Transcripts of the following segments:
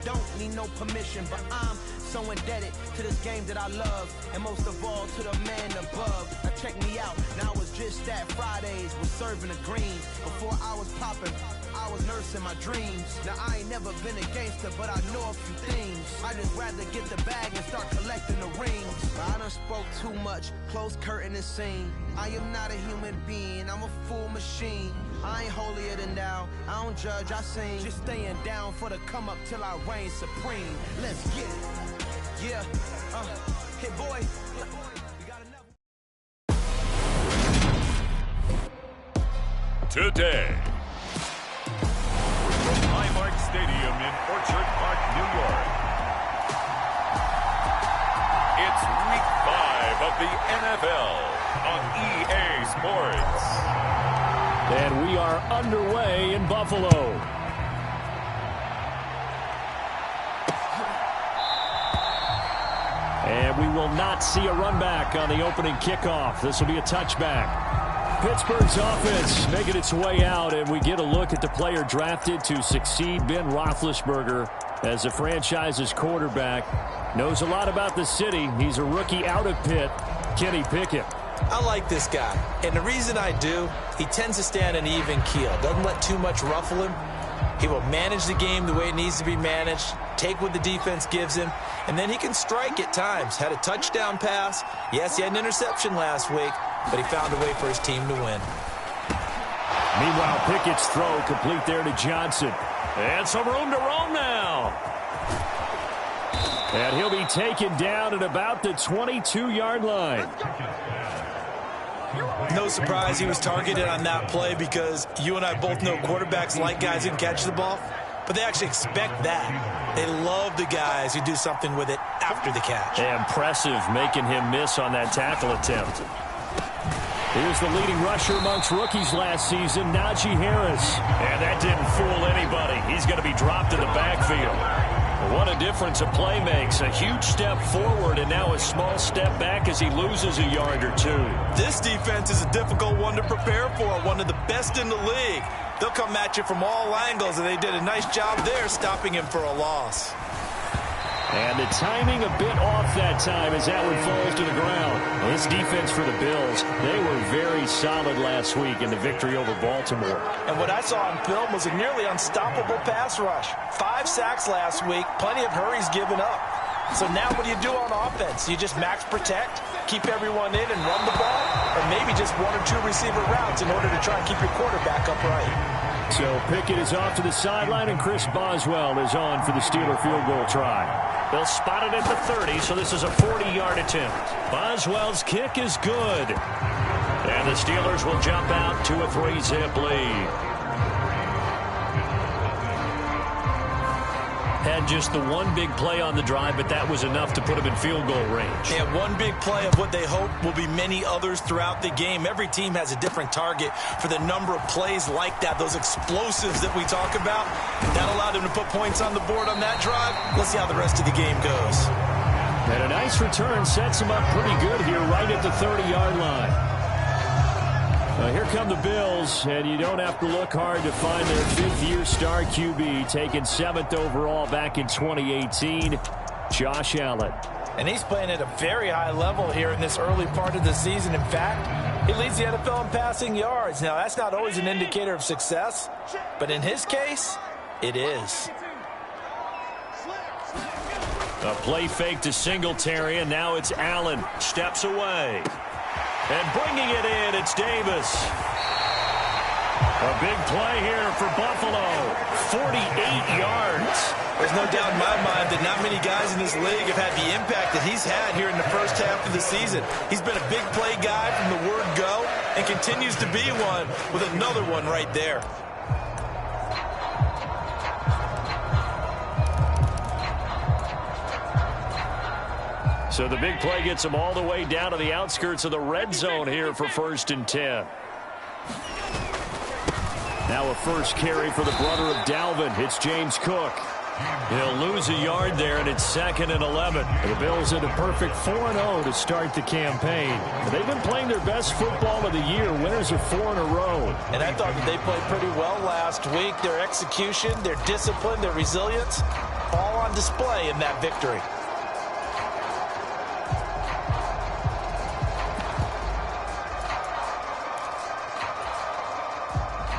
Don't need no permission, but I'm so indebted to this game that I love, and most of all to the man above. Now check me out, now it's just that Fridays was serving the greens. Before I was popping, I was nursing my dreams. Now I ain't never been a gangster, but I know a few things. I just rather get the bag and start collecting the rings. I done spoke too much, close curtain and scene. I am not a human being, I'm a full machine. I ain't holier than thou, I don't judge, I sing. Just staying down for the come up till I reign supreme. Let's get it. Yeah, hit boy. We got another. Today, from Highmark Stadium in Orchard Park, New York, it's Week 5 of the NFL on EA Sports. And we are underway in Buffalo. And we will not see a run back on the opening kickoff. This will be a touchback. Pittsburgh's offense making its way out, and we get a look at the player drafted to succeed Ben Roethlisberger as the franchise's quarterback. Knows a lot about the city. He's a rookie out of Pitt, Kenny Pickett. I like this guy, and the reason I do, he tends to stand an even keel, doesn't let too much ruffle him. He will manage the game the way it needs to be managed, take what the defense gives him, and then he can strike at times. Had a touchdown pass. Yes, he had an interception last week, but he found a way for his team to win. Meanwhile, Pickett's throw complete there to Johnson. And some room to roam now. And he'll be taken down at about the 22-yard line. No surprise he was targeted on that play because you and I both know quarterbacks like guys who can catch the ball, but they actually expect that. They love the guys who do something with it after the catch. Impressive making him miss on that tackle attempt. Here's the leading rusher amongst rookies last season, Najee Harris. And that didn't fool anybody. He's going to be dropped in the backfield. What a difference a play makes. A huge step forward and now a small step back as he loses a yard or two. This defense is a difficult one to prepare for, one of the best in the league. They'll come at you from all angles, and they did a nice job there stopping him for a loss. And the timing a bit off that time as that one falls to the ground. This defense for the Bills, they were very solid last week in the victory over Baltimore. And what I saw on film was a nearly unstoppable pass rush. 5 sacks last week, plenty of hurries given up. So now what do you do on offense? You just max protect, keep everyone in and run the ball, or maybe just 1 or 2 receiver routes in order to try and keep your quarterback upright. So Pickett is off to the sideline, and Chris Boswell is on for the Steeler field goal try. They'll spot it at the 30, so this is a 40-yard attempt. Boswell's kick is good. And the Steelers will jump out to a 3-zip lead. Had just the one big play on the drive, but that was enough to put him in field goal range. Yeah, one big play of what they hope will be many others throughout the game. Every team has a different target for the number of plays like that, those explosives that we talk about. That allowed him to put points on the board on that drive. Let's see how the rest of the game goes. And a nice return sets him up pretty good here right at the 30-yard line. Here come the Bills, and you don't have to look hard to find their 5th-year star QB, taken 7th overall back in 2018, Josh Allen. And he's playing at a very high level here in this early part of the season. In fact, he leads the NFL in passing yards. Now, that's not always an indicator of success, but in his case, it is. A play fake to Singletary, and now it's Allen. Steps away. And bringing it in, it's Davis. A big play here for Buffalo. 48 yards. There's no doubt in my mind that not many guys in this league have had the impact that he's had here in the first half of the season. He's been a big play guy from the word go and continues to be one with another one right there. So the big play gets him all the way down to the outskirts of the red zone here for 1st and 10. Now a first carry for the brother of Dalvin. It's James Cook. He'll lose a yard there, and it's 2nd and 11. The Bills in a perfect 4-0 to start the campaign. They've been playing their best football of the year. Winners of 4 in a row. And I thought that they played pretty well last week. Their execution, their discipline, their resilience, all on display in that victory.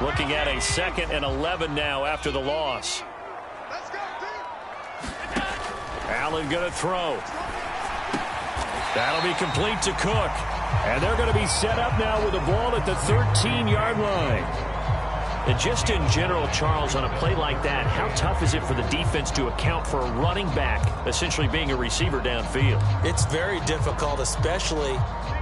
Looking at a 2nd and 11 now after the loss. Allen going to throw. That'll be complete to Cook. And they're going to be set up now with the ball at the 13-yard line. And just in general, Charles, on a play like that, how tough is it for the defense to account for a running back essentially being a receiver downfield? It's very difficult, especially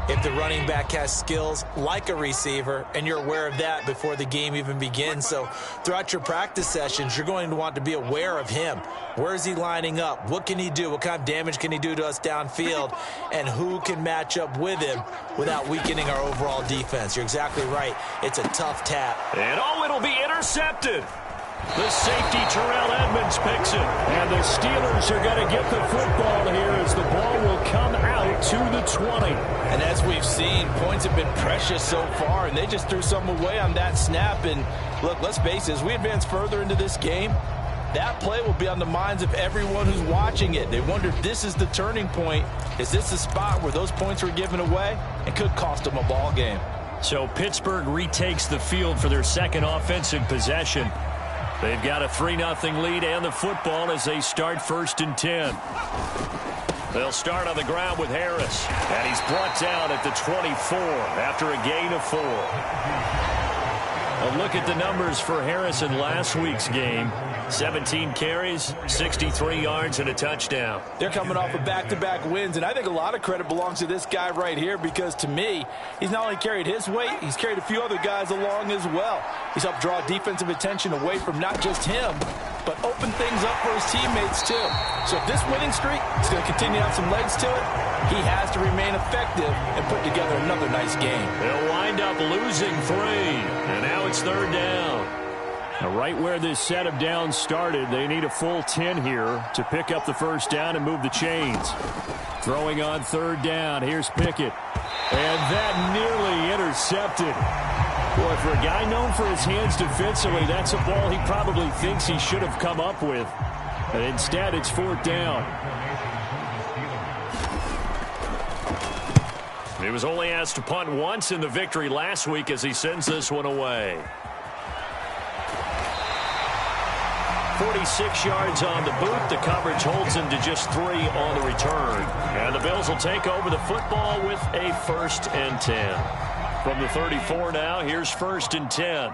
if the running back has skills like a receiver, and you're aware of that before the game even begins. So throughout your practice sessions, you're going to want to be aware of him. Where is he lining up? What can he do? What kind of damage can he do to us downfield? And who can match up with him without weakening our overall defense? You're exactly right. It's a tough tap. And it'll be intercepted. The safety, Terrell Edmonds, picks it. And the Steelers are going to get the football here as the ball will come out to the 20. And as we've seen, points have been precious so far, and they just threw some away on that snap. And look, let's face it, as we advance further into this game, that play will be on the minds of everyone who's watching it. They wonder if this is the turning point. Is this the spot where those points were given away? It could cost them a ball game. So Pittsburgh retakes the field for their second offensive possession. They've got a 3-0 lead and the football as they start 1st and 10. They'll start on the ground with Harris. And he's brought down at the 24 after a gain of 4. A look at the numbers for Harris in last week's game. 17 carries, 63 yards, and a touchdown. They're coming off of back-to-back wins, and I think a lot of credit belongs to this guy right here because, to me, he's not only carried his weight, he's carried a few other guys along as well. He's helped draw defensive attention away from not just him, but open things up for his teammates, too. So if this winning streak is going to continue to have some legs to it, he has to remain effective and put together another nice game. They'll wind up losing 3, and now it's 3rd down. Now, right where this set of downs started, they need a full 10 here to pick up the 1st down and move the chains. Throwing on 3rd down, here's Pickett. And that nearly intercepted. Boy, for a guy known for his hands defensively, that's a ball he probably thinks he should have come up with. And instead, it's 4th down. He was only asked to punt once in the victory last week as he sends this one away. 46 yards on the boot. The coverage holds him to just 3 on the return. And the Bills will take over the football with a 1st and 10. From the 34 now, here's 1st and 10.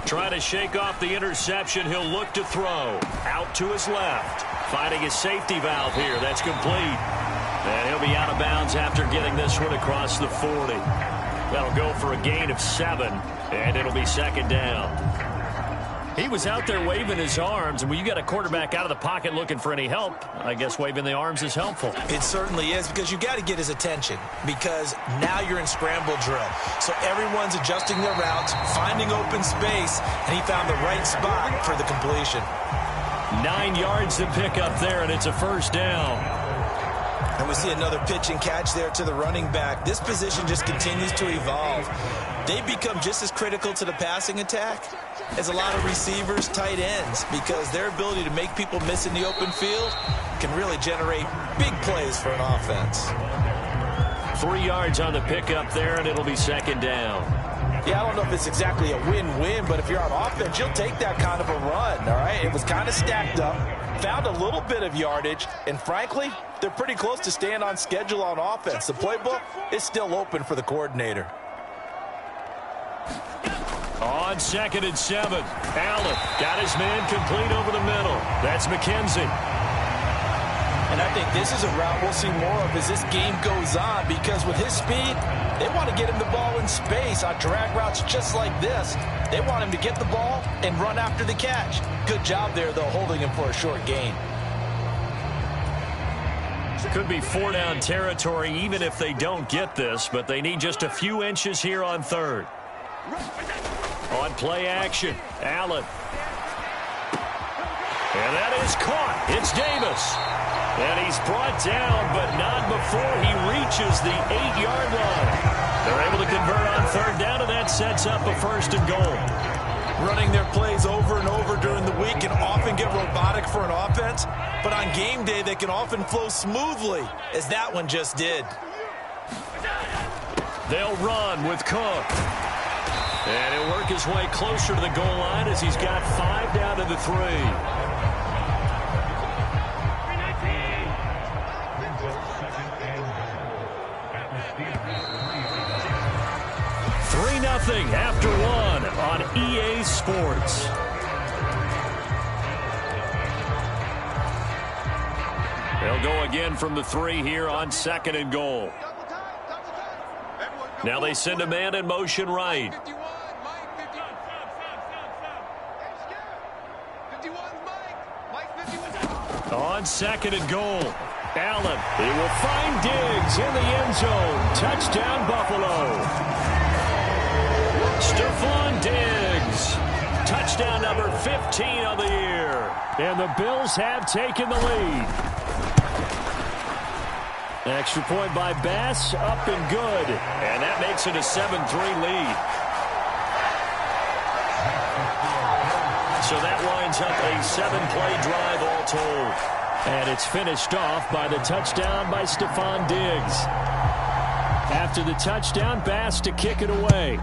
Trying to shake off the interception. He'll look to throw. Out to his left. Finding his safety valve here. That's complete. And he'll be out of bounds after getting this one across the 40. That'll go for a gain of 7, and it'll be 2nd down. He was out there waving his arms, and when you got a quarterback out of the pocket looking for any help, I guess waving the arms is helpful. It certainly is, because you got to get his attention, because now you're in scramble drill. So everyone's adjusting their routes, finding open space, and he found the right spot for the completion. 9 yards to pick up there, and it's a 1st down. And we see another pitch and catch there to the running back. This position just continues to evolve. They become just as critical to the passing attack as a lot of receivers, tight ends, because their ability to make people miss in the open field can really generate big plays for an offense. 3 yards on the pickup there, and it'll be 2nd down. Yeah, I don't know if it's exactly a win-win, but if you're on offense, you'll take that kind of a run, all right? It was kind of stacked up, found a little bit of yardage, and frankly, they're pretty close to staying on schedule on offense. The playbook is still open for the coordinator. On 2nd and 7, Allen got his man complete over the middle. That's McKenzie. And I think this is a route we'll see more of as this game goes on, because with his speed, they want to get him the ball in space on drag routes just like this. They want him to get the ball and run after the catch. Good job there, though, holding him for a short gain. Could be 4-down territory even if they don't get this, but they need just a few inches here on 3rd. On play action, Allen. And that is caught. It's Davis. And he's brought down, but not before he reaches the 8-yard line. They're able to convert on 3rd down, and that sets up a 1st and goal. Running their plays over and over during the for an offense, but on game day they can often flow smoothly, as that one just did. They'll run with Cook. And he'll work his way closer to the goal line as he's got 5 down to the 3. 3-0 after 1 on EA Sports. They'll go again from the 3 here on 2nd and goal. Now they send a man in motion right. On 2nd and goal, Allen. He will find Diggs in the end zone. Touchdown, Buffalo. Stephon Diggs. Touchdown number 15 on the year. And the Bills have taken the lead. Extra point by Bass, up and good. And that makes it a 7-3 lead. So that winds up a 7-play drive all told. And it's finished off by the touchdown by Stephon Diggs. After the touchdown, Bass to kick it away.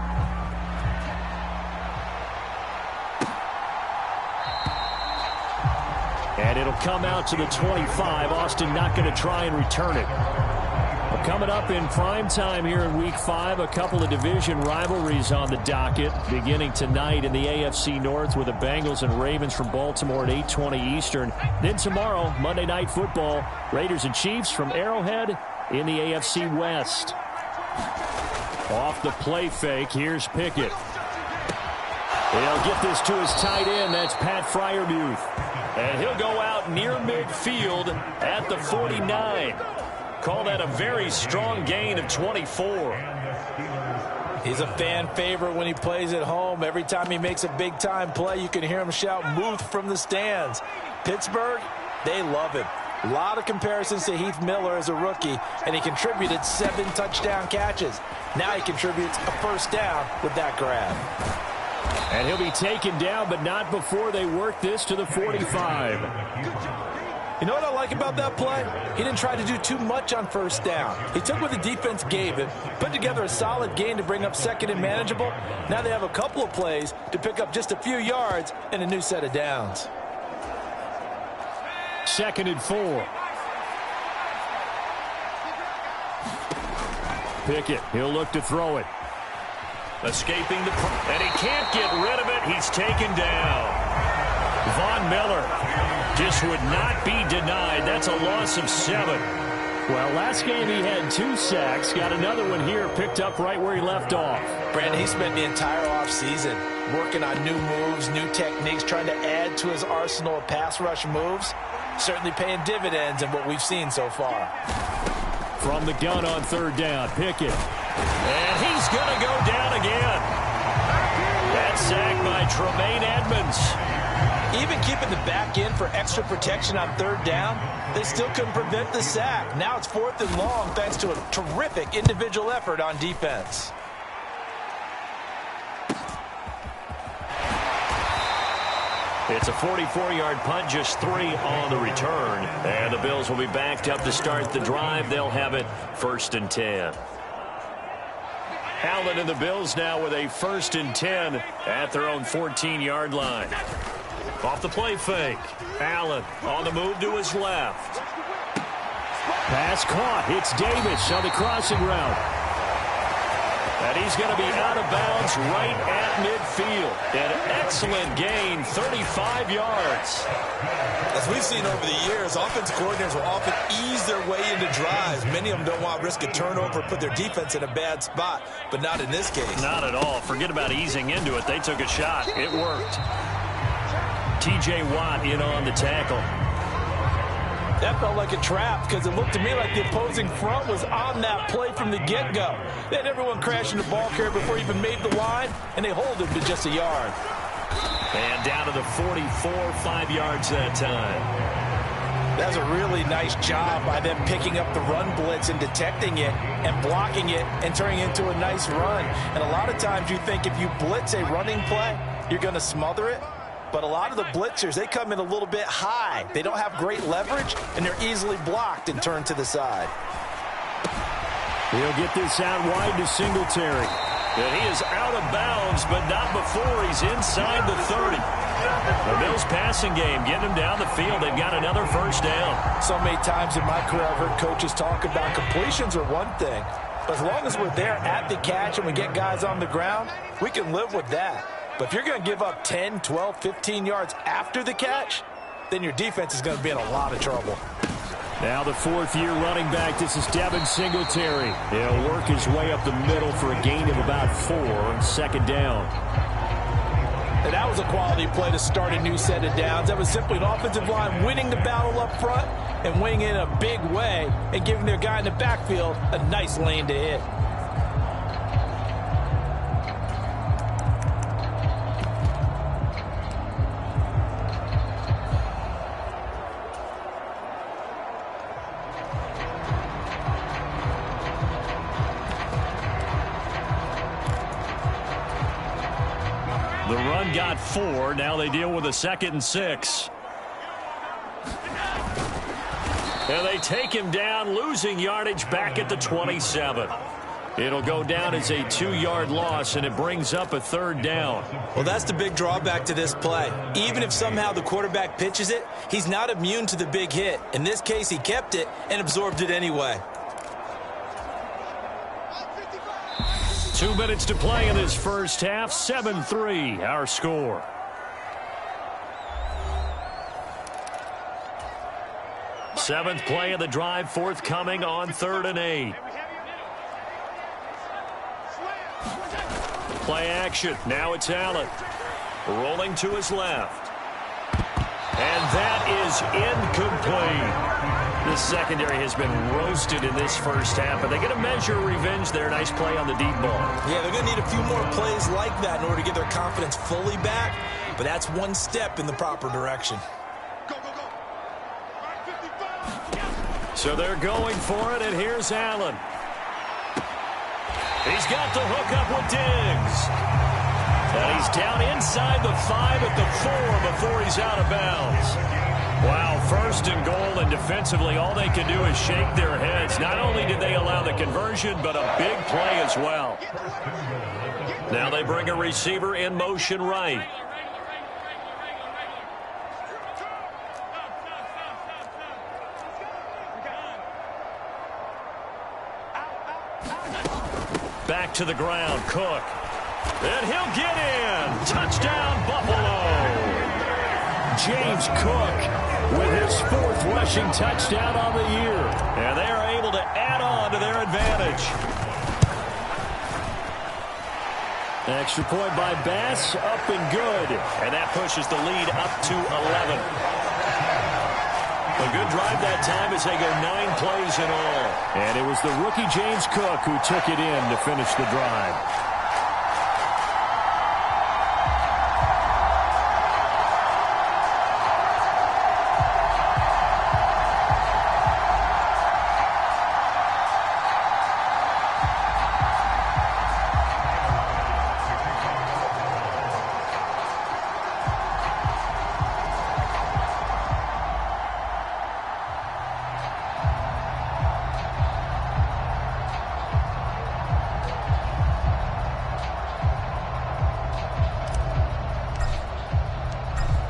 And it'll come out to the 25. Austin not going to try and return it. Well, coming up in prime time here in Week 5, a couple of division rivalries on the docket, beginning tonight in the AFC North with the Bengals and Ravens from Baltimore at 8:20 Eastern. Then tomorrow, Monday Night Football, Raiders and Chiefs from Arrowhead in the AFC West. Off the play fake, here's Pickett. He'll get this to his tight end. That's Pat Freiermuth. And he'll go out near midfield at the 49. Call that a very strong gain of 24. He's a fan favorite when he plays at home. Every time he makes a big-time play, you can hear him shout, "Muth," from the stands. Pittsburgh, they love him. A lot of comparisons to Heath Miller as a rookie, and he contributed 7 touchdown catches. Now he contributes a first down with that grab. And he'll be taken down, but not before they work this to the 45. You know what I like about that play? He didn't try to do too much on first down. He took what the defense gave him, put together a solid gain to bring up 2nd and manageable. Now they have a couple of plays to pick up just a few yards and a new set of downs. 2nd and 4. Pickett, he'll look to throw it. Escaping and he can't get rid of it. He's taken down. Von Miller just would not be denied. That's a loss of 7. Well, last game he had 2 sacks. Got another one here, picked up right where he left off. Brandon, he spent the entire offseason working on new moves, new techniques, trying to add to his arsenal of pass rush moves. Certainly paying dividends in what we've seen so far. From the gun on 3rd down, Pickett. And he's going to go down again. That sack by Tremaine Edmonds. Even keeping the back end for extra protection on 3rd down, they still couldn't prevent the sack. Now it's 4th and long thanks to a terrific individual effort on defense. It's a 44-yard punt, just 3 on the return. And the Bills will be backed up to start the drive. They'll have it 1st and 10. Allen and the Bills now with a 1st and 10 at their own 14-yard line. Off the play fake. Allen on the move to his left. Pass caught. It's Davis on the crossing route. And he's going to be out of bounds right at midfield. An excellent gain, 35 yards. As we've seen over the years, offensive coordinators will often ease their way into drives. Many of them don't want to risk a turnover, put their defense in a bad spot, but not in this case. Not at all. Forget about easing into it. They took a shot. It worked. T.J. Watt in on the tackle. That felt like a trap because it looked to me like the opposing front was on that play from the get-go. They had everyone crashing the ball carrier before he even made the line, and they hold him to just a yard. And down to the 44, 5 yards that time. That's a really nice job by them picking up the run blitz and detecting it and blocking it and turning it into a nice run. And a lot of times you think if you blitz a running play, you're going to smother it. But a lot of the blitzers, they come in a little bit high. They don't have great leverage, and they're easily blocked and turned to the side. He'll get this out wide to Singletary. And he is out of bounds, but not before he's inside the 30. The Bills' passing game getting him down the field. They've got another first down. So many times in my career, I've heard coaches talk about completions are one thing. But as long as we're there at the catch and we get guys on the ground, we can live with that. But if you're going to give up 10, 12, 15 yards after the catch, then your defense is going to be in a lot of trouble. Now the fourth-year running back, this is Devin Singletary. He'll work his way up the middle for a gain of about 4, second down. And that was a quality play to start a new set of downs. That was simply an offensive line winning the battle up front and winning in a big way and giving their guy in the backfield a nice lane to hit. The run got 4. Now they deal with a 2nd and 6. And they take him down, losing yardage back at the 27. It'll go down as a 2-yard loss, and it brings up a 3rd down. Well, that's the big drawback to this play. Even if somehow the quarterback pitches it, he's not immune to the big hit. In this case, he kept it and absorbed it anyway. 2 minutes to play in this first half. 7-3, our score. Seventh play of the drive forthcoming on 3rd and 8. Play action. Now it's Allen. Rolling to his left. And that is incomplete. The secondary has been roasted in this first half, but they get a measure of revenge there. Nice play on the deep ball. Yeah, they're going to need a few more plays like that in order to get their confidence fully back, but that's one step in the proper direction. So they're going for it, and here's Allen. He's got the hook up with Diggs. And he's down inside the 5 at the 4 before he's out of bounds. Wow, 1st and goal, and defensively all they can do is shake their heads. Not only did they allow the conversion, but a big play as well. Now they bring a receiver in motion right. Back to the ground, Cook. And he'll get in. Touchdown, Buffalo. James Cook with his 4th rushing touchdown on the year. And they are able to add on to their advantage. Extra point by Bass, up and good. And that pushes the lead up to 11. A good drive that time as they go 9 plays in all. And it was the rookie James Cook who took it in to finish the drive.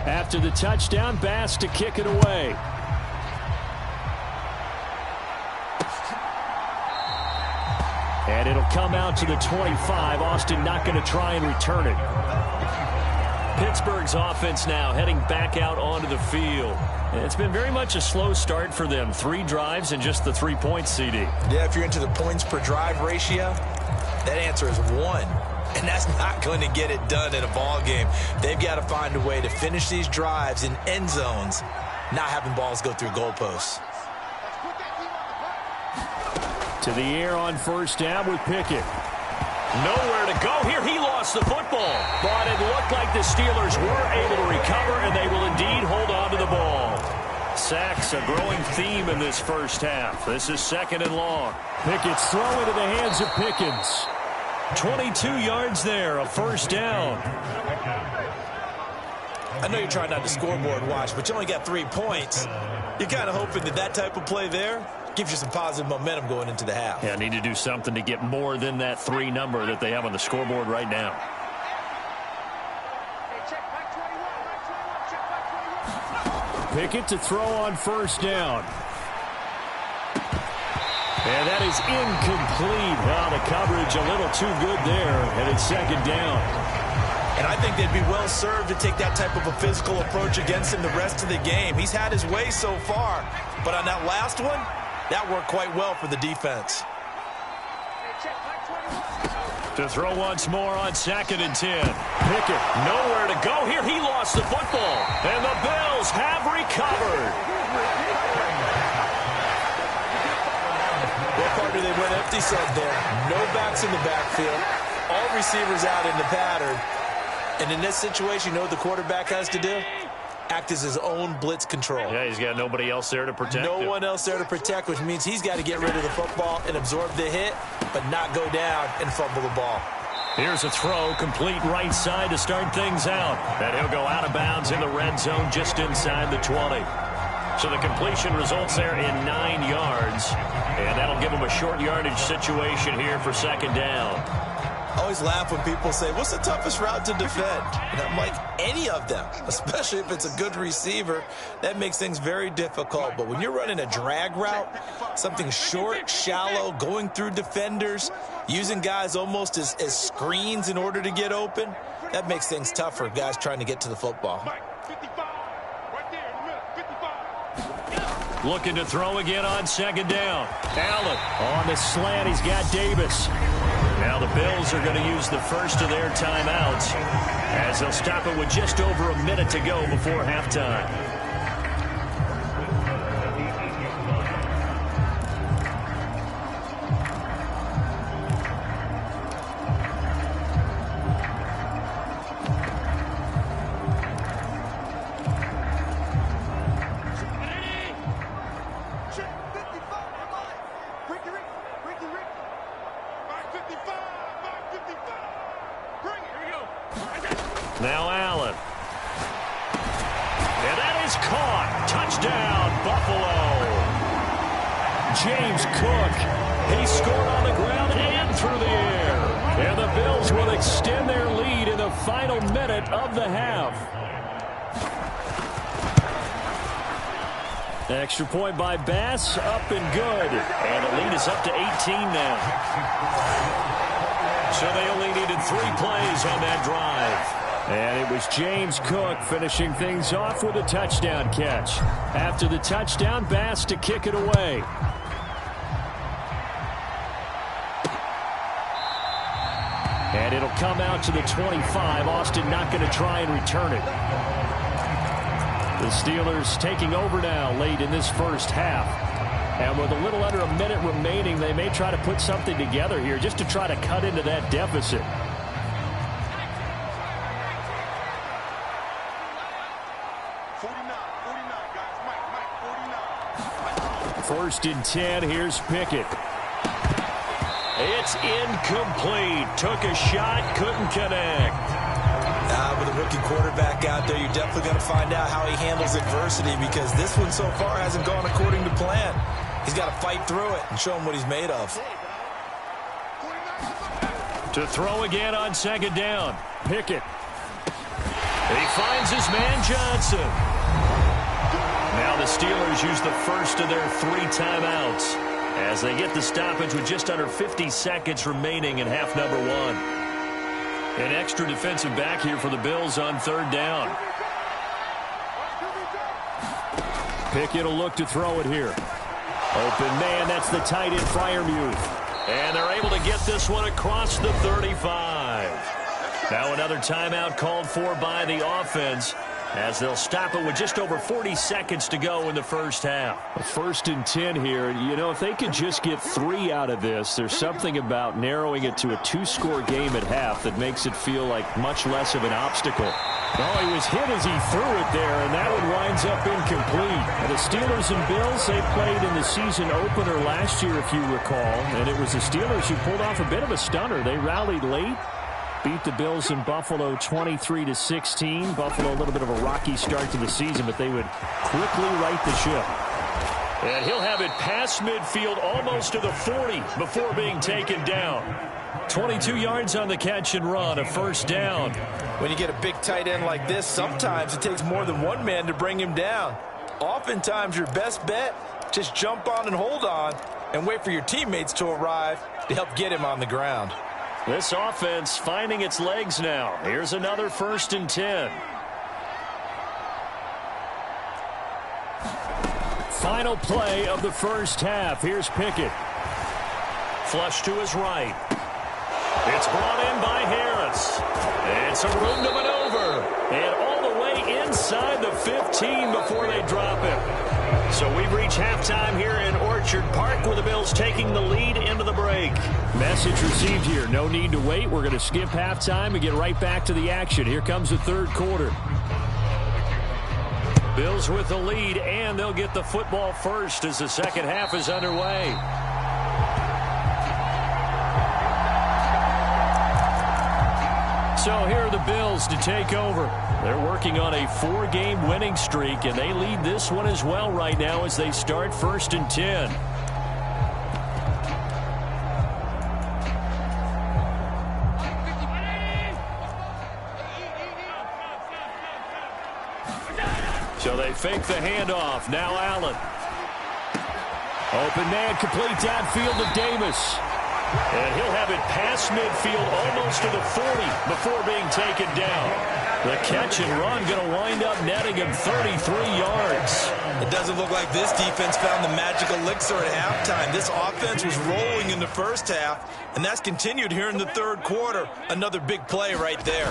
After the touchdown, Bass to kick it away. And it'll come out to the 25. Austin not going to try and return it. Pittsburgh's offense now heading back out onto the field. It's been very much a slow start for them. 3 drives and just the 3 points, CD. Yeah, if you're into the points per drive ratio, that answer is 1. And that's not going to get it done in a ball game. They've got to find a way to finish these drives in end zones, not having balls go through goalposts. To the air on 1st down with Pickett. Nowhere to go here. He lost the football. But it looked like the Steelers were able to recover, and they will indeed hold on to the ball. Sacks, a growing theme in this first half. This is 2nd and long. Pickett's throw into the hands of Pickens. 22 yards there, a 1st down. I know you're trying not to scoreboard watch, but you only got 3 points. You're kind of hoping that type of play there gives you some positive momentum going into the half. Yeah, need to do something to get more than that 3 number that they have on the scoreboard right now. Pickett to throw on first down. And that is incomplete. Well, the coverage a little too good there, and it's second down. And I think they'd be well served to take that type of a physical approach against him the rest of the game. He's had his way so far, but on that last one, that worked quite well for the defense. To throw once more on 2nd and 10. Pickett nowhere to go here. He lost the football, and the Bills have recovered. Well, partner, they went empty set there. No backs in the backfield. All receivers out in the pattern. And in this situation, you know what the quarterback has to do? Act as his own blitz control. Yeah, he's got nobody else there to protect him. No one else there to protect, which means he's got to get rid of the football and absorb the hit, but not go down and fumble the ball. Here's a throw, complete right side to start things out. And he'll go out of bounds in the red zone just inside the 20. So the completion results there in 9 yards. And that'll give him a short yardage situation here for 2nd down. I always laugh when people say, what's the toughest route to defend? And I'm like, any of them, especially if it's a good receiver. That makes things very difficult. But when you're running a drag route, something short, shallow, going through defenders, using guys almost as screens in order to get open, that makes things tough for guys trying to get to the football. Looking to throw again on 2nd down. Allen on the slant. He's got Davis. Now the Bills are going to use the first of their timeouts as they'll stop it with just over a minute to go before halftime. Now Allen. And that is caught. Touchdown, Buffalo. James Cook. He scored on the ground and through the air. And the Bills will extend their lead in the final minute of the half. Extra point by Bass, up and good. And the lead is up to 18 now. So they only needed 3 plays on that drive. And it was James Cook finishing things off with a touchdown catch. After the touchdown, Bass to kick it away. And it'll come out to the 25. Austin not going to try and return it. The Steelers taking over now late in this first half. And with a little under a minute remaining, they may try to put something together here just to try to cut into that deficit. First and 10, here's Pickett. It's incomplete. Took a shot, couldn't connect. With a rookie quarterback out there, you're definitely going to find out how he handles adversity, because this one so far hasn't gone according to plan. He's got to fight through it and show him what he's made of. To throw again on 2nd down. Pickett. He finds his man Johnson. Now the Steelers use the first of their 3 timeouts as they get the stoppage with just under 50 seconds remaining in half number 1. An extra defensive back here for the Bills on 3rd down. Pickett will look to throw it here. Open man, that's the tight end Freiermuth. And they're able to get this one across the 35. Now another timeout called for by the offense as they'll stop it with just over 40 seconds to go in the first half. A 1st and 10 here. You know, if they could just get 3 out of this, there's something about narrowing it to a 2-score game at half that makes it feel like much less of an obstacle. Oh, he was hit as he threw it there, and that one winds up incomplete. The Steelers and Bills, they played in the season opener last year, if you recall, and it was the Steelers who pulled off a bit of a stunner. They rallied late, beat the Bills in Buffalo 23-16. Buffalo a little bit of a rocky start to the season, but they would quickly right the ship. And he'll have it past midfield almost to the 40 before being taken down. 22 yards on the catch and run, a first down. When you get a big tight end like this, sometimes it takes more than one man to bring him down. Oftentimes your best bet, just jump on and hold on and wait for your teammates to arrive to help get him on the ground. This offense finding its legs now. Here's another 1st and 10. Final play of the first half. Here's Pickett. Flush to his right. It's brought in by Harris. It's a room to maneuver. And all the way inside the 15 before they drop him. So we've reached halftime here in Orchard Park with the Bills taking the lead into the break. Message received here. No need to wait. We're going to skip halftime and get right back to the action. Here comes the third quarter. Bills with the lead, and they'll get the football first as the second half is underway. So here are the Bills to take over. They're working on a 4-game winning streak, and they lead this one as well right now as they start 1st and 10. So they fake the handoff. Now Allen. Open man, complete downfield to Davis. And he'll have it past midfield almost to the 40 before being taken down. The catch and run going to wind up netting him 33 yards. It doesn't look like this defense found the magic elixir at halftime. This offense was rolling in the first half, and that's continued here in the third quarter. Another big play right there.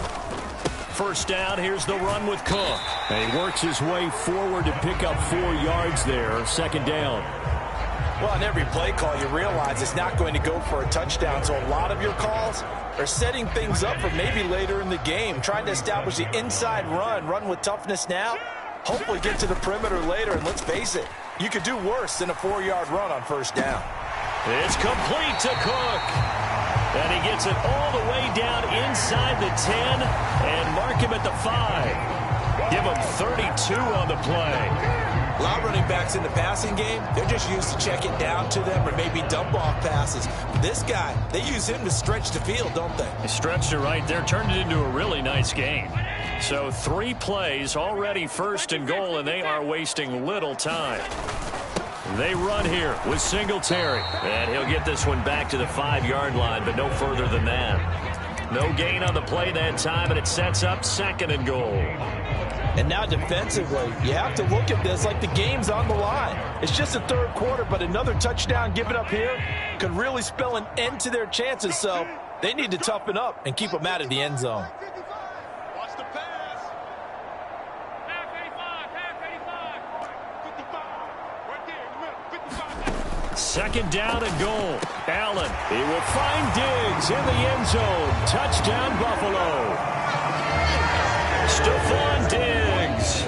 First down, here's the run with Cook. And he works his way forward to pick up 4 yards there. Second down. Well, on every play call, you realize it's not going to go for a touchdown. So a lot of your calls are setting things up for maybe later in the game, trying to establish the inside run with toughness now, hopefully get to the perimeter later. And let's face it, you could do worse than a 4-yard run on first down. It's complete to Cook. And he gets it all the way down inside the 10 and mark him at the 5. Give him 32 on the play. A lot of running backs in the passing game, they're just used to check it down to them or maybe dump off passes. This guy, they use him to stretch the field, don't they? They stretched it right there, turned it into a really nice game. So 3 plays, already 1st and goal, and they are wasting little time. They run here with Singletary. And he'll get this one back to the 5-yard line, but no further than that. No gain on the play that time, and it sets up 2nd and goal. And now defensively, you have to look at this like the game's on the line. It's just the third quarter, but another touchdown given up here could really spell an end to their chances. So they need to toughen up and keep them out of the end zone. Watch the pass. Half 85. 2nd down and goal. Allen. He will find Diggs in the end zone. Touchdown, Buffalo. Stephon Diggs,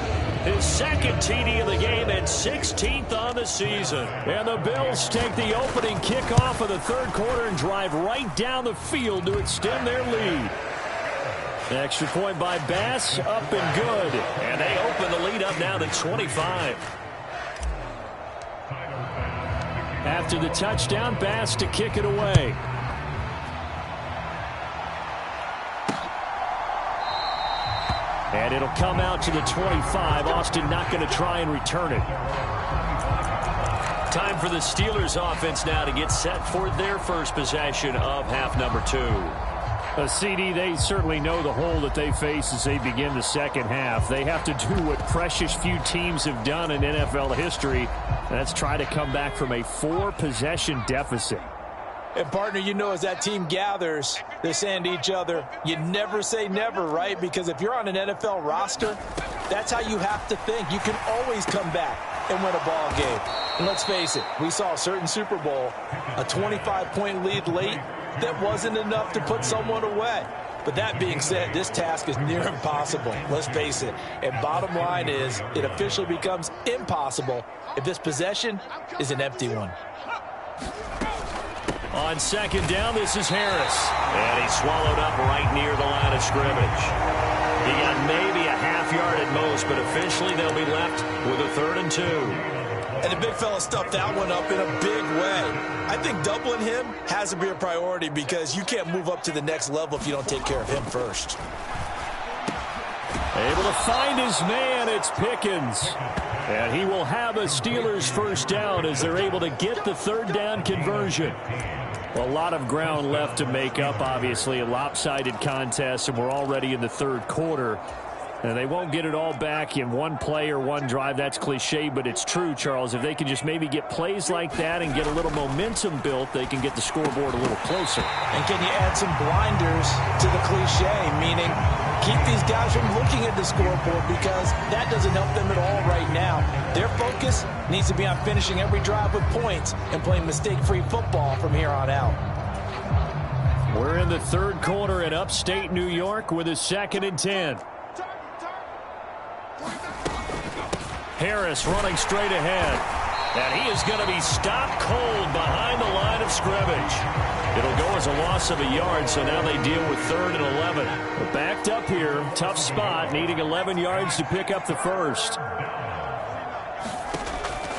his 2nd TD of the game and 16th on the season. And the Bills take the opening kickoff of the third quarter and drive right down the field to extend their lead. Extra point by Bass, up and good. And they open the lead up now to 25. After the touchdown, Bass to kick it away. And it'll come out to the 25. Austin not going to try and return it. Time for the Steelers offense now to get set for their first possession of half number 2. CD, they certainly know the hole that they face as they begin the second half. They have to do what precious few teams have done in NFL history. That's try to come back from a 4-possession deficit. And, partner, you know as that team gathers, they're saying to each other, you never say never, right? Because if you're on an NFL roster, that's how you have to think. You can always come back and win a ball game. And let's face it, we saw a certain Super Bowl, a 25-point lead late that wasn't enough to put someone away. But that being said, this task is near impossible. Let's face it. And bottom line is, it officially becomes impossible if this possession is an empty one. On second down, this is Harris. And he's swallowed up right near the line of scrimmage. He got maybe a half yard at most, but officially they'll be left with a 3rd and 2. And the big fella stuffed that one up in a big way. I think doubling him has to be a priority because you can't move up to the next level if you don't take care of him first. Able to find his man, it's Pickens. And he will have a Steelers first down as they're able to get the 3rd down conversion. A lot of ground left to make up, obviously. A lopsided contest, and we're already in the 3rd quarter. And they won't get it all back in one play or one drive. That's cliche, but it's true, Charles. If they can just maybe get plays like that and get a little momentum built, they can get the scoreboard a little closer. And can you add some blinders to the cliche, meaning keep these guys from looking at the scoreboard because that doesn't help them at all right now. Their focus needs to be on finishing every drive with points and playing mistake-free football from here on out. We're in the 3rd quarter in upstate New York with a 2nd and 10. Harris running straight ahead. And he is going to be stopped cold behind the line of scrimmage. It'll go as a loss of a yard, so now they deal with 3rd and 11. But backed up here, tough spot, needing 11 yards to pick up the first.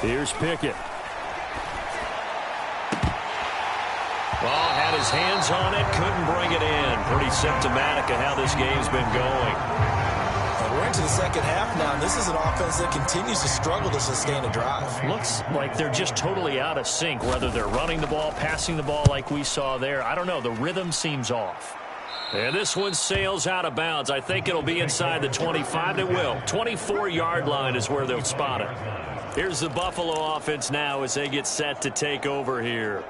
Here's Pickett. Well, had his hands on it, couldn't bring it in. Pretty symptomatic of how this game's been going. We're into the second half now, and this is an offense that continues to struggle to sustain a drive. Looks like they're just totally out of sync, whether they're running the ball, passing the ball like we saw there. I don't know. The rhythm seems off. And this one sails out of bounds. I think it'll be inside the 25. It will. 24-yard line is where they'll spot it. Here's the Buffalo offense now as they get set to take over here.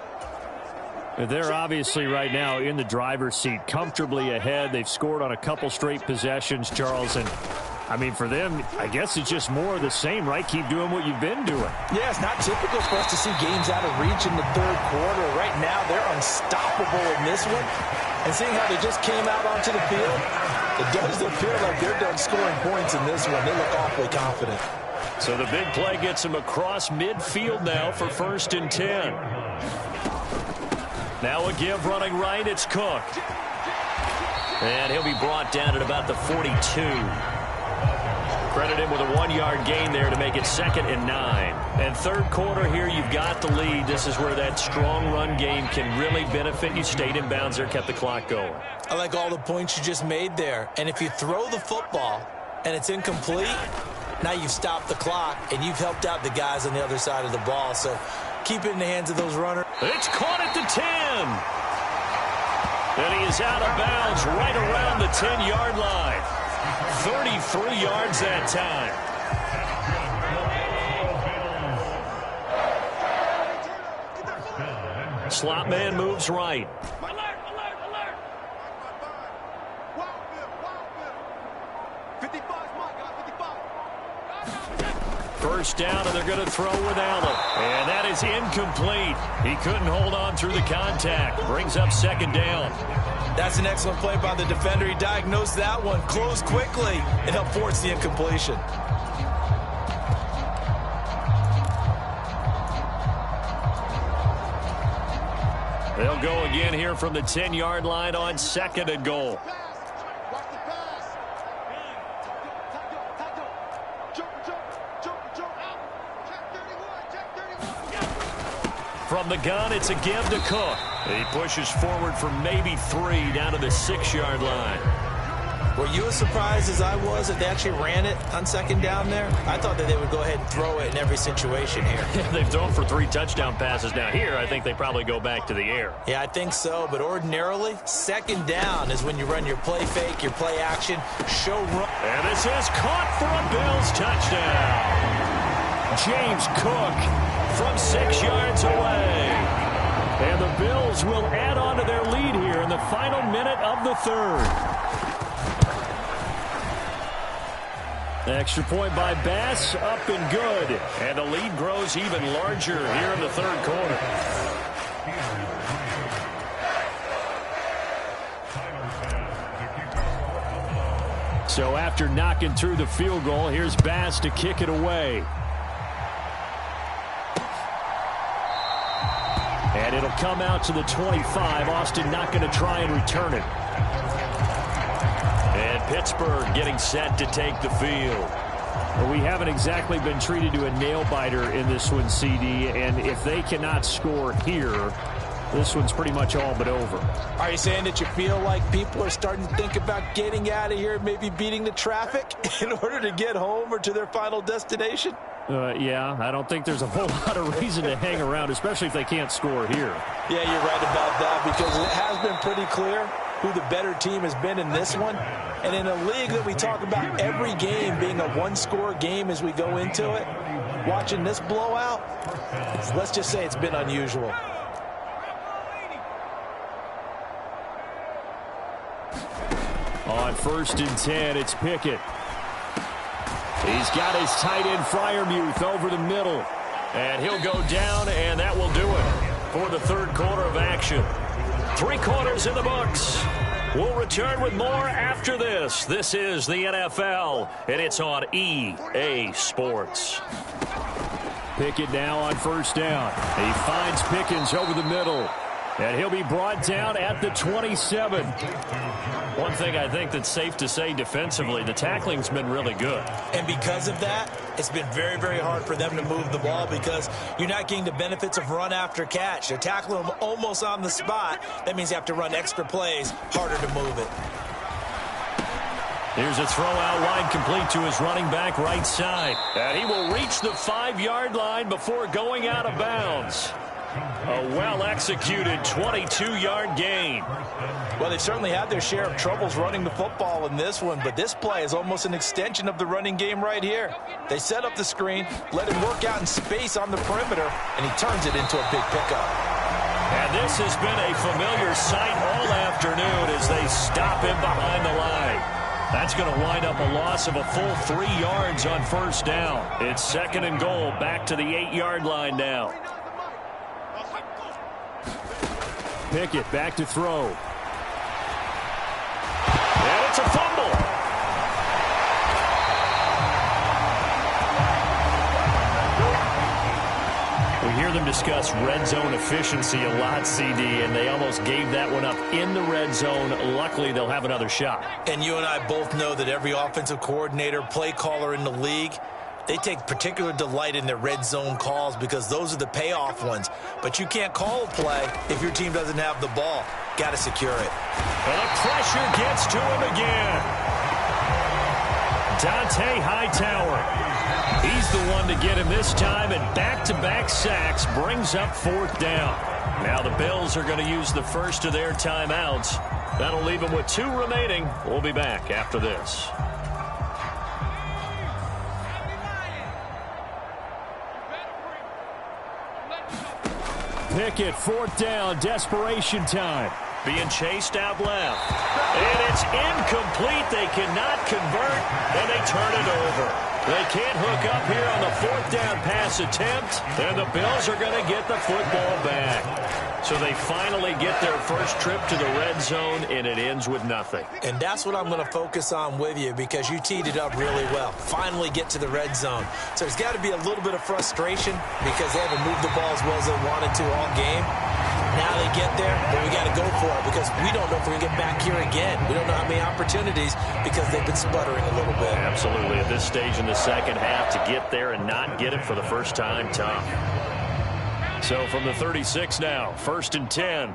They're obviously right now in the driver's seat, comfortably ahead. They've scored on a couple straight possessions, Charles. And, I mean, for them, I guess it's just more of the same, right? Keep doing what you've been doing. Yeah, it's not typical for us to see games out of reach in the 3rd quarter. Right now, they're unstoppable in this one. And seeing how they just came out onto the field, it does appear like they're done scoring points in this one. They look awfully confident. So the big play gets him across midfield now for 1st and 10. Now a give running right, it's Cook. And he'll be brought down at about the 42. Credit him with a 1-yard gain there to make it 2nd and 9. And 3rd quarter here, you've got the lead. This is where that strong run game can really benefit you. Stayed in bounds there, kept the clock going. I like all the points you just made there. And if you throw the football and it's incomplete, now you've stopped the clock and you've helped out the guys on the other side of the ball. So keep it in the hands of those runners. It's caught at the 10. And he is out of bounds right around the 10-yard line. 33 yards that time. Slot man moves right. First down, and they're going to throw with Allen. And that is incomplete. He couldn't hold on through the contact. Brings up 2nd down. That's an excellent play by the defender. He diagnosed that one, closed quickly, and helped force the incompletion. They'll go again here from the 10-yard line on 2nd and goal. From the gun, it's a give to Cook. He pushes forward for maybe 3 down to the 6-yard line. Were you as surprised as I was that they actually ran it on 2nd down there? I thought that they would go ahead and throw it in every situation here. They've thrown for 3 touchdown passes now. Here, I think they probably go back to the air. Yeah, I think so. But ordinarily, 2nd down is when you run your play fake, your play action, show run. And this is caught for a Bills touchdown. James Cook from 6 yards away. And the Bills will add on to their lead here in the final minute of the 3rd. Extra point by Bass, up and good. And the lead grows even larger here in the 3rd quarter. So after knocking through the field goal, here's Bass to kick it away. And it'll come out to the 25. Austin not going to try and return it. And Pittsburgh getting set to take the field. Well, we haven't exactly been treated to a nail-biter in this one, CD. And if they cannot score here, this one's pretty much all but over. Are you saying that you feel like people are starting to think about getting out of here, maybe beating the traffic in order to get home or to their final destination? Yeah, I don't think there's a whole lot of reason to hang around, especially if they can't score here. Yeah, you're right about that, because it has been pretty clear who the better team has been in this one. And in a league that we talk about every game being a one-score game as we go into it, watching this blowout, let's just say it's been unusual. On 1st and 10, it's Pickett. He's got his tight end Freiermuth over the middle. And he'll go down, and that will do it for the third quarter of action. 3 quarters in the books. We'll return with more after this. This is the NFL, and it's on EA Sports. Pickett now on 1st down. He finds Pickens over the middle. And he'll be brought down at the 27. One thing I think that's safe to say defensively, the tackling's been really good. And because of that, it's been very, very hard for them to move the ball because you're not getting the benefits of run after catch. They're tackling them almost on the spot. That means you have to run extra plays, harder to move it. Here's a throw out wide, complete to his running back right side. And he will reach the 5-yard line before going out of bounds. A well-executed 22-yard gain. Well, they've certainly had their share of troubles running the football in this one, but this play is almost an extension of the running game right here. They set up the screen, let him work out in space on the perimeter, and he turns it into a big pickup. And this has been a familiar sight all afternoon as they stop him behind the line. That's going to wind up a loss of a full 3 yards on 1st down. It's 2nd and goal, back to the 8-yard line now. Pickett back to throw. And it's a fumble. We hear them discuss red zone efficiency a lot, CD, and they almost gave that one up in the red zone. Luckily, they'll have another shot. And you and I both know that every offensive coordinator, play caller in the league, they take particular delight in their red zone calls because those are the payoff ones. But you can't call a play if your team doesn't have the ball. Got to secure it. And the pressure gets to him again. Dante Hightower. He's the one to get him this time, and back-to-back sacks brings up 4th down. Now the Bills are going to use the first of their timeouts. That'll leave them with 2 remaining. We'll be back after this. Pickett, 4th down, desperation time. Being chased out left. And it's incomplete. They cannot convert, and they turn it over. They can't hook up here on the 4th down pass attempt, and the Bills are going to get the football back. So they finally get their first trip to the red zone, and it ends with nothing. And that's what I'm going to focus on with you because you teed it up really well. Finally get to the red zone. So there's got to be a little bit of frustration because they haven't moved the ball as well as they wanted to all game. Now they get there, but we got to go for it because we don't know if we're going to get back here again. We don't know how many opportunities because they've been sputtering a little bit. Absolutely. At this stage in the second half, to get there and not get it for the first time, tough. So from the 36 now, 1st and 10.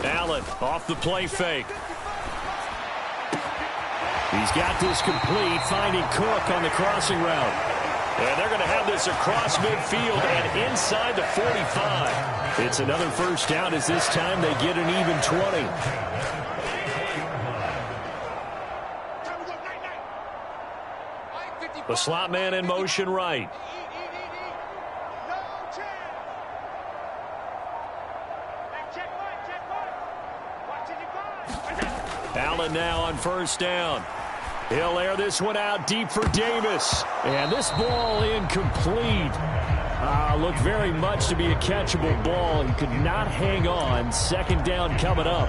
Allen off the play fake. He's got this complete, finding Cook on the crossing route. And they're going to have this across midfield and inside the 45. It's another 1st down as this time they get an even 20. The slot man in motion right. Allen now on 1st down. He'll air this one out deep for Davis. And this ball incomplete. Looked very much to be a catchable ball. He could not hang on. 2nd down coming up.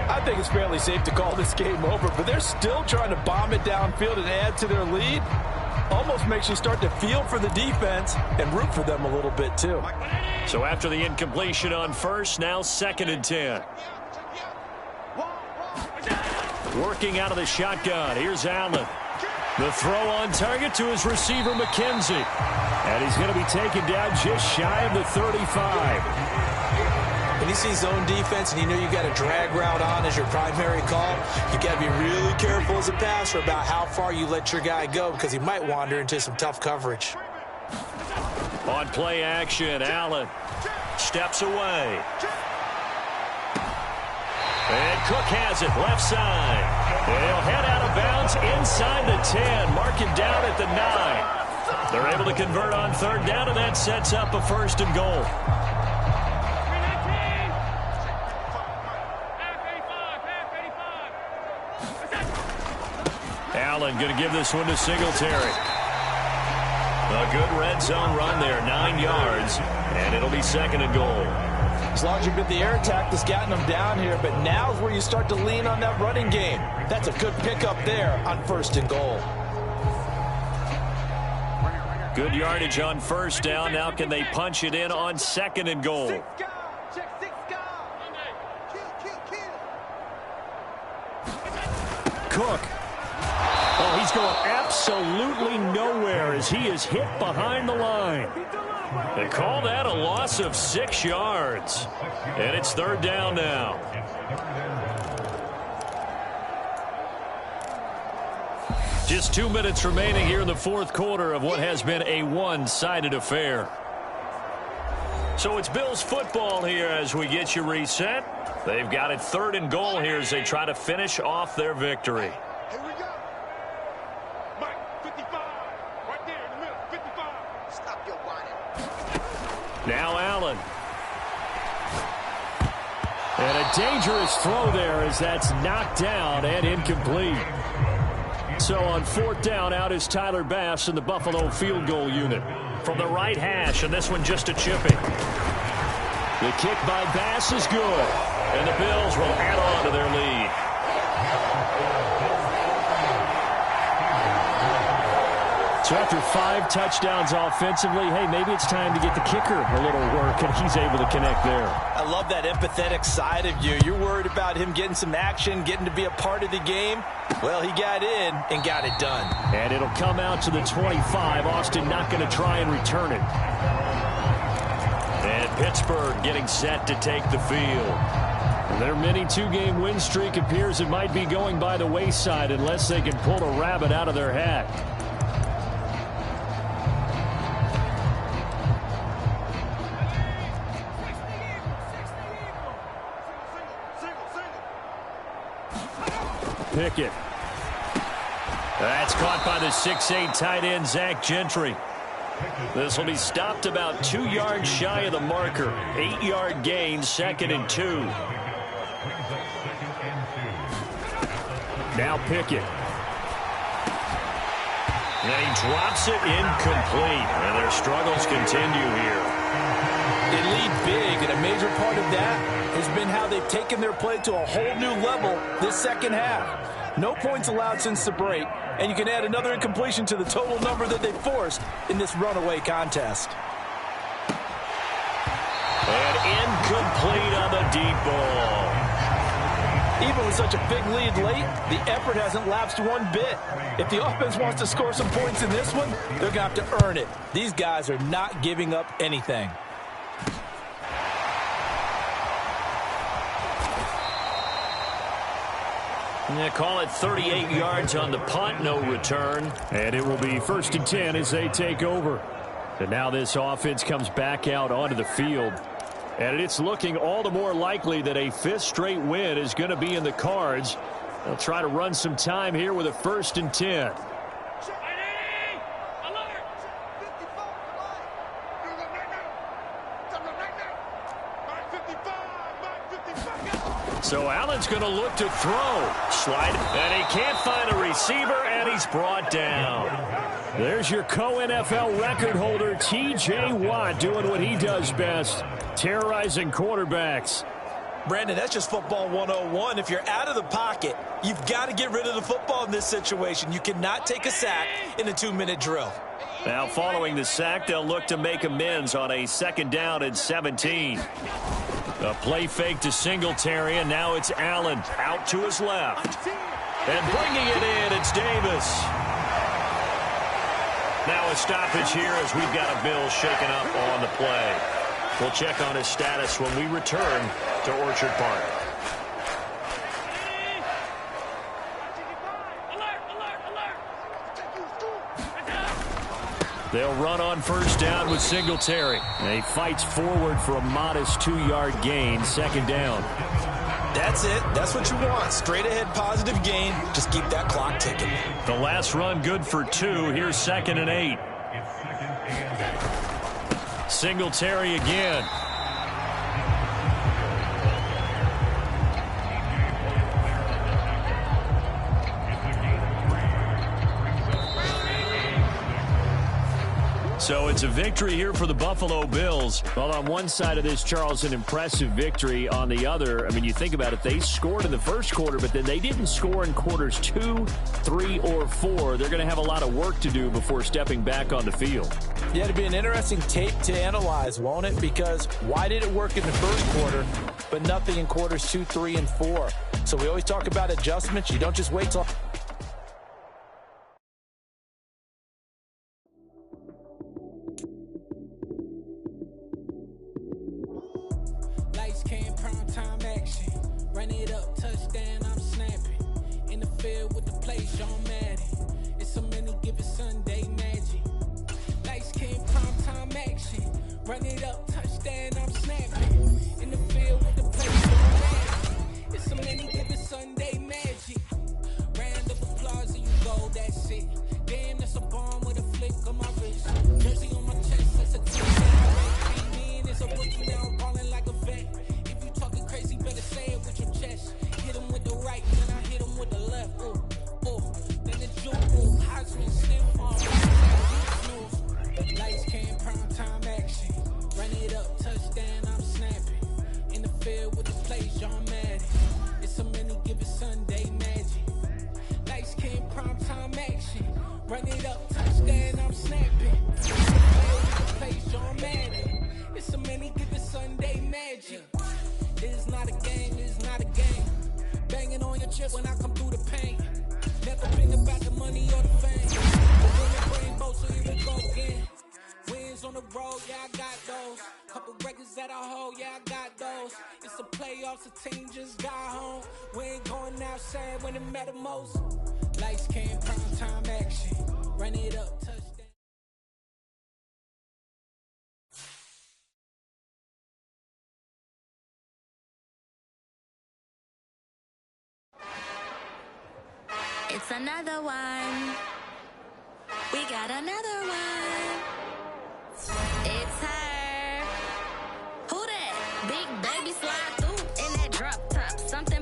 I think it's fairly safe to call this game over, but they're still trying to bomb it downfield and add to their lead. Almost makes you start to feel for the defense and root for them a little bit, too. So after the incompletion on first, now 2nd and 10. Working out of the shotgun. Here's Allen. The throw on target to his receiver, McKenzie. And he's going to be taken down just shy of the 35. When you see zone defense and you know you got a drag route on as your primary call, you got to be really careful as a passer about how far you let your guy go because he might wander into some tough coverage. On play action, Allen steps away. And Cook has it, left side. He'll head out of bounds inside the 10. Mark him down at the 9. They're able to convert on 3rd down, and that sets up a 1st and goal. Allen going to give this one to Singletary. A good red zone run there, 9 yards, and it'll be 2nd and goal. As long as you get the air attack that's gotten them down here, but now's where you start to lean on that running game. That's a good pickup there on 1st and goal. Good yardage on 1st down. Now can they punch it in on 2nd and goal? Cook. Oh, he's going absolutely nowhere as he is hit behind the line. They call that a loss of 6 yards. And it's 3rd down now. Just 2 minutes remaining here in the 4th quarter of what has been a one-sided affair. So it's Bills football here as we get you reset. They've got it 3rd and goal here as they try to finish off their victory. Here we go. Mike, 55. Right there in the middle. 55. Stop your whining. Now Allen. And a dangerous throw there as that's knocked down and incomplete. So on 4th down, out is Tyler Bass in the Buffalo field goal unit. From the right hash, and this one just a chipping. The kick by Bass is good. And the Bills will add on to their lead. So after 5 touchdowns offensively, hey, maybe it's time to get the kicker a little work, and he's able to connect there. I love that empathetic side of you. You're worried about him getting some action, getting to be a part of the game. Well, he got in and got it done. And it'll come out to the 25. Austin not going to try and return it. And Pittsburgh getting set to take the field. Their mini 2-game win streak appears it might be going by the wayside unless they can pull a rabbit out of their hat. Pickett. That's caught by the 6'8" tight end, Zach Gentry. This will be stopped about 2 yards shy of the marker. 8-yard gain, 2nd and 2. Now Pickett. And he drops it incomplete. And their struggles continue here. They lead big, and a major part of that has been how they've taken their play to a whole new level this second half. No points allowed since the break, and you can add another incompletion to the total number that they forced in this runaway contest. And incomplete on the deep ball. Even with such a big lead late, the effort hasn't lapsed one bit. If the offense wants to score some points in this one, they're going to have to earn it. These guys are not giving up anything. Yeah, call it 38 yards on the punt, no return. And it will be 1st and 10 as they take over. And now this offense comes back out onto the field. And it's looking all the more likely that a 5th straight win is going to be in the cards. They'll try to run some time here with a 1st and 10. So Allen's going to look to throw. Slide. And he can't find a receiver, and he's brought down. There's your co-NFL record holder, T.J. Watt, doing what he does best, terrorizing quarterbacks. Brandon, that's just football 101. If you're out of the pocket, you've got to get rid of the football in this situation. You cannot take a sack in a 2-minute drill. Now, following the sack, they'll look to make amends on a 2nd down and 17. A play fake to Singletary, and now it's Allen out to his left. And bringing it in, it's Davis. Now a stoppage here as we've got a Bill shaken up on the play. We'll check on his status when we return to Orchard Park. They'll run on 1st down with Singletary. And he fights forward for a modest 2-yard gain, 2nd down. That's it. That's what you want. Straight ahead positive gain. Just keep that clock ticking. The last run good for 2. Here's 2nd and 8. Singletary again. So it's a victory here for the Buffalo Bills. Well, on one side of this, Charles, an impressive victory. On the other, I mean, you think about it, they scored in the first quarter, but then they didn't score in quarters 2, 3, or 4. They're going to have a lot of work to do before stepping back on the field. Yeah, it'll be an interesting tape to analyze, won't it? Because why did it work in the first quarter, but nothing in quarters 2, 3, and 4? So we always talk about adjustments. You don't just wait till... Run it up, touchdown, I'm snapping. In the field with the play, Sean Madden. It's so many given Sunday magic. Lights came, prime time action. Run it up, touchdown, I'm snapping. In the field with the play, Sean Madden. It's so many given Sunday magic. Round of applause and you go, that's it. Damn, that's a bomb with a flick on my wrist. Jersey on my chest, that's a team. Mean, it's a rookie now, I'm balling like a vet. If you talking crazy, better say it with your chest. Hit him with the right, then I hit him with the left. Ooh, ooh, then the juke, ooh, Heisman, stiff arm. Lights came, prime time action. Run it up, touchdown, I'm snapping. In the field with the play, John Madden. It's so many given Sunday magic. Lights came, prime time action. Run it up, touchdown, I'm snapping. In the field with the play, John Madden. It's so many given Sunday magic. This is not a game, this is not a game. Banging on your chest when I come through the pain. Never been about the money or the fame. But when the rainbow, so here we go again. Wins on the road, yeah, I got those. Couple records that I hold, yeah, I got those. It's the playoffs, the team just got home. We ain't going outside when it matter most. Lights came, prime time action. Run it up, touchdown. It's another one. We got another one. It's her. Who that? Big baby slide through in that drop top. Something